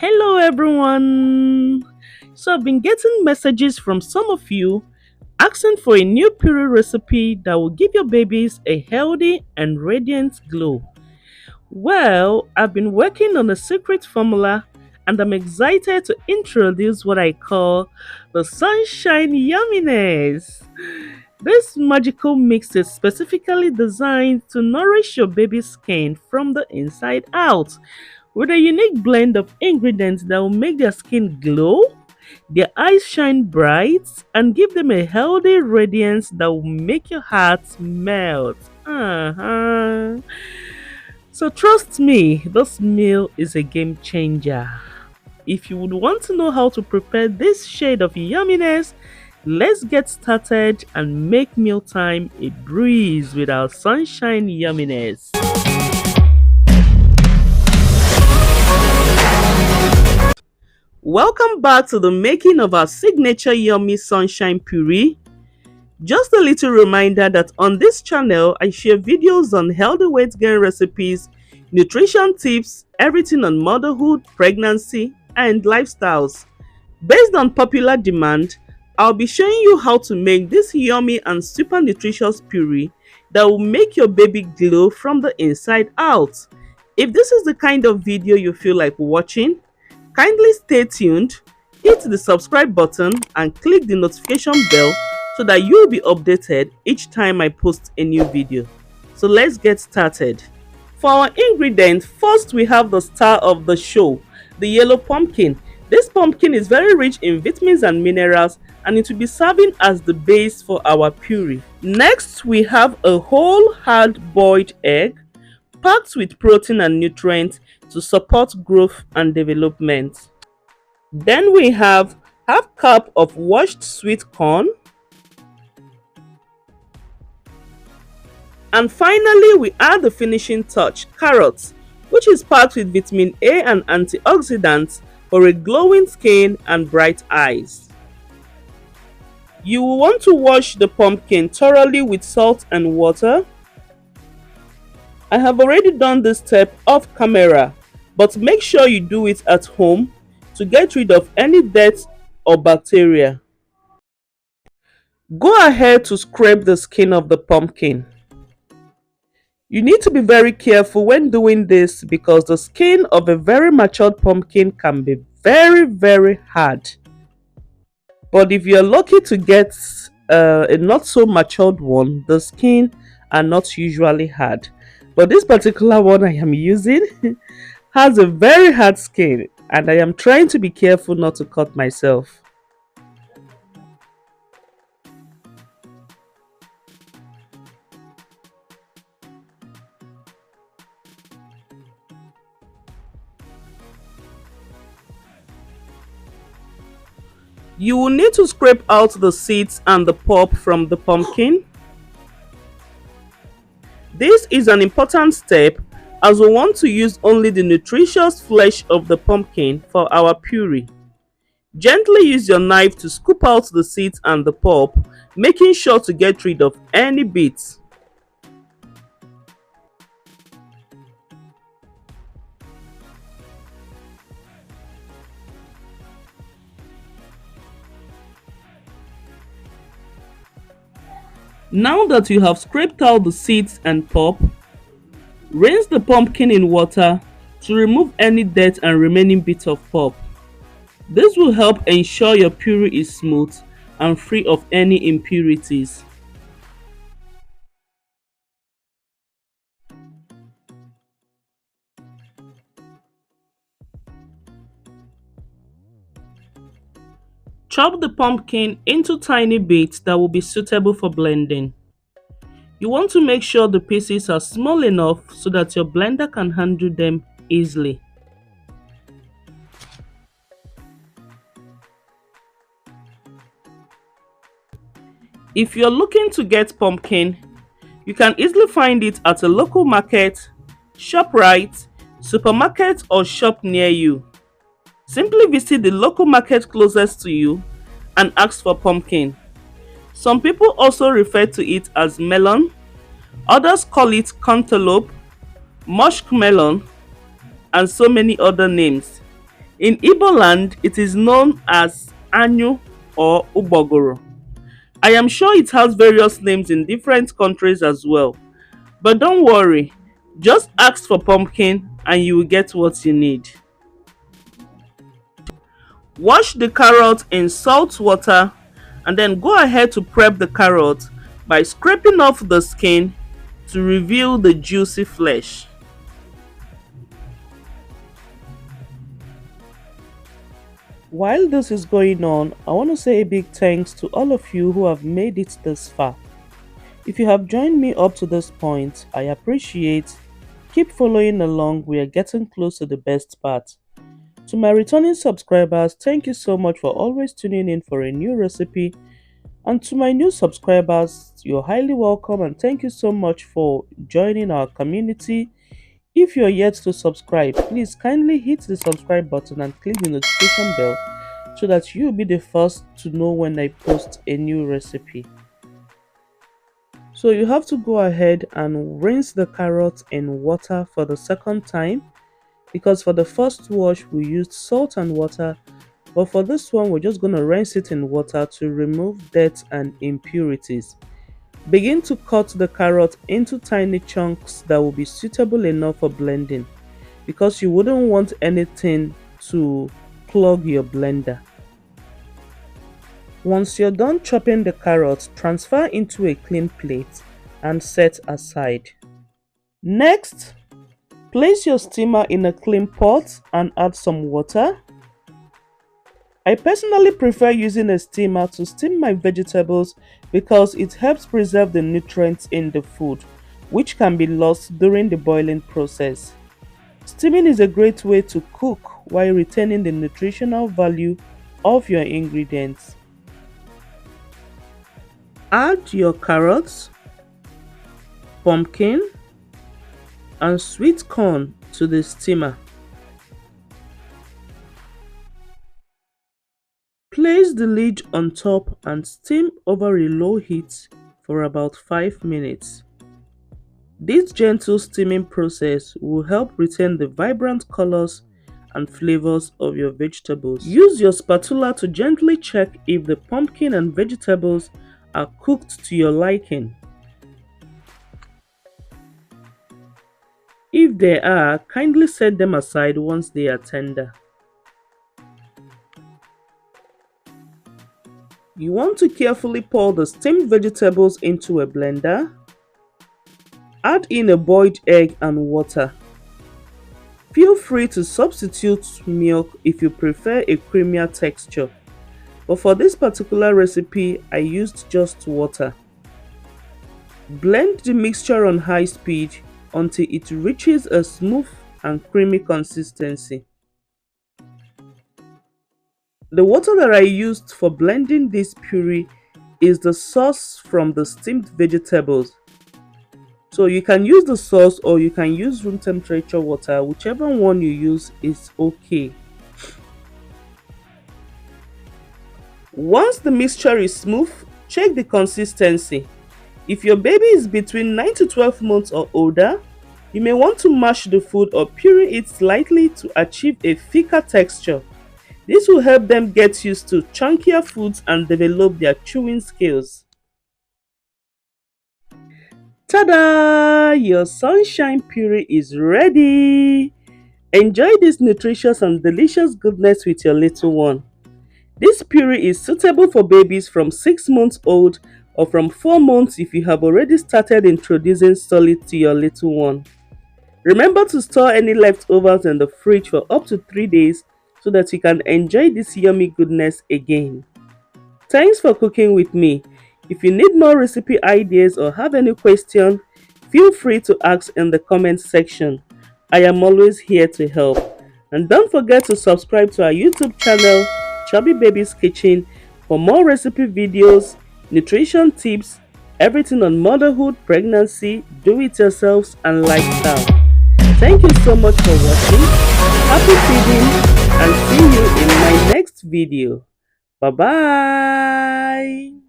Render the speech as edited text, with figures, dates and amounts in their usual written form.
Hello everyone! So I've been getting messages from some of you asking for a new puree recipe that will give your babies a healthy and radiant glow. Well, I've been working on a secret formula and I'm excited to introduce what I call the Sunshine Yumminess. This magical mix is specifically designed to nourish your baby's skin from the inside out with a unique blend of ingredients that will make their skin glow, their eyes shine bright, and give them a healthy radiance that will make your heart melt. So trust me, this meal is a game changer. If you would want to know how to prepare this shade of yumminess, let's get started and make mealtime a breeze with our sunshine yumminess. Welcome back to the making of our signature yummy sunshine puree. Just a little reminder that on this channel, I share videos on healthy weight gain recipes, nutrition tips, everything on motherhood, pregnancy, and lifestyles. Based on popular demand, I'll be showing you how to make this yummy and super nutritious puree that will make your baby glow from the inside out. If this is the kind of video you feel like watching, kindly stay tuned, hit the subscribe button and click the notification bell so that you'll be updated each time I post a new video. So let's get started. For our ingredients, first we have the star of the show, the yellow pumpkin. This pumpkin is very rich in vitamins and minerals and it will be serving as the base for our puree. Next we have a whole hard-boiled egg packed with protein and nutrients to support growth and development. Then we have half cup of washed sweet corn. And finally, we add the finishing touch, carrots, which is packed with vitamin A and antioxidants for a glowing skin and bright eyes. You will want to wash the pumpkin thoroughly with salt and water. I have already done this step off camera, but make sure you do it at home to get rid of any dirt or bacteria. Go ahead to scrape the skin of the pumpkin. You need to be very careful when doing this because the skin of a very matured pumpkin can be very hard. But if you're lucky to get a not so matured one, the skin are not usually hard. But this particular one I am using has a very hard skin and I am trying to be careful not to cut myself. You will need to scrape out the seeds and the pulp from the pumpkin. This is an important step as we want to use only the nutritious flesh of the pumpkin for our puree. Gently use your knife to scoop out the seeds and the pulp, making sure to get rid of any bits. Now that you have scraped out the seeds and pulp, rinse the pumpkin in water to remove any dirt and remaining bits of pulp. This will help ensure your puree is smooth and free of any impurities. Chop the pumpkin into tiny bits that will be suitable for blending. You want to make sure the pieces are small enough so that your blender can handle them easily. If you're looking to get pumpkin, you can easily find it at a local market, ShopRite, supermarket or shop near you. Simply visit the local market closest to you and ask for pumpkin. Some people also refer to it as melon, others call it cantaloupe, muskmelon, and so many other names. In Igbo land, it is known as anyu or ubogoro. I am sure it has various names in different countries as well. But don't worry, just ask for pumpkin and you will get what you need. Wash the carrot in salt water and then go ahead to prep the carrot by scraping off the skin to reveal the juicy flesh. While this is going on, I want to say a big thanks to all of you who have made it this far. If you have joined me up to this point, I appreciate. Keep following along, we are getting close to the best part. To my returning subscribers, thank you so much for always tuning in for a new recipe. And to my new subscribers, you're highly welcome and thank you so much for joining our community. If you're yet to subscribe, please kindly hit the subscribe button and click the notification bell so that you'll be the first to know when I post a new recipe. So you have to go ahead and rinse the carrot in water for the second time, because for the first wash we used salt and water, but for this one we're just going to rinse it in water to remove dirt and impurities. Begin to cut the carrot into tiny chunks that will be suitable enough for blending, because you wouldn't want anything to clog your blender. Once you're done chopping the carrot, transfer into a clean plate and set aside. Next, place your steamer in a clean pot and add some water. I personally prefer using a steamer to steam my vegetables because it helps preserve the nutrients in the food, which can be lost during the boiling process. Steaming is a great way to cook while retaining the nutritional value of your ingredients. Add your carrots, pumpkin, and sweet corn to the steamer. Place the lid on top and steam over a low heat for about 5 minutes. This gentle steaming process will help retain the vibrant colors and flavors of your vegetables. Use your spatula to gently check if the pumpkin and vegetables are cooked to your liking. If they are, kindly set them aside once they are tender. You want to carefully pour the steamed vegetables into a blender. Add in a boiled egg and water. Feel free to substitute milk if you prefer a creamier texture, but for this particular recipe, I used just water. Blend the mixture on high speed until it reaches a smooth and creamy consistency. The water that I used for blending this puree is the sauce from the steamed vegetables. So you can use the sauce or you can use room temperature water, whichever one you use is okay. Once the mixture is smooth, check the consistency. If your baby is between 9 to 12 months or older, you may want to mash the food or puree it slightly to achieve a thicker texture. This will help them get used to chunkier foods and develop their chewing skills. Ta-da! Your sunshine puree is ready! Enjoy this nutritious and delicious goodness with your little one. This puree is suitable for babies from 6 months old or from 4 months if you have already started introducing solid to your little one. Remember to store any leftovers in the fridge for up to 3 days so that you can enjoy this yummy goodness again. Thanks for cooking with me. If you need more recipe ideas or have any question, feel free to ask in the comments section. I am always here to help. And don't forget to subscribe to our YouTube channel, Chubby Babies Kitchen, for more recipe videos, nutrition tips, everything on motherhood, pregnancy, do-it-yourselves, and lifestyle. Thank you so much for watching. Happy feeding and see you in my next video. Bye-bye.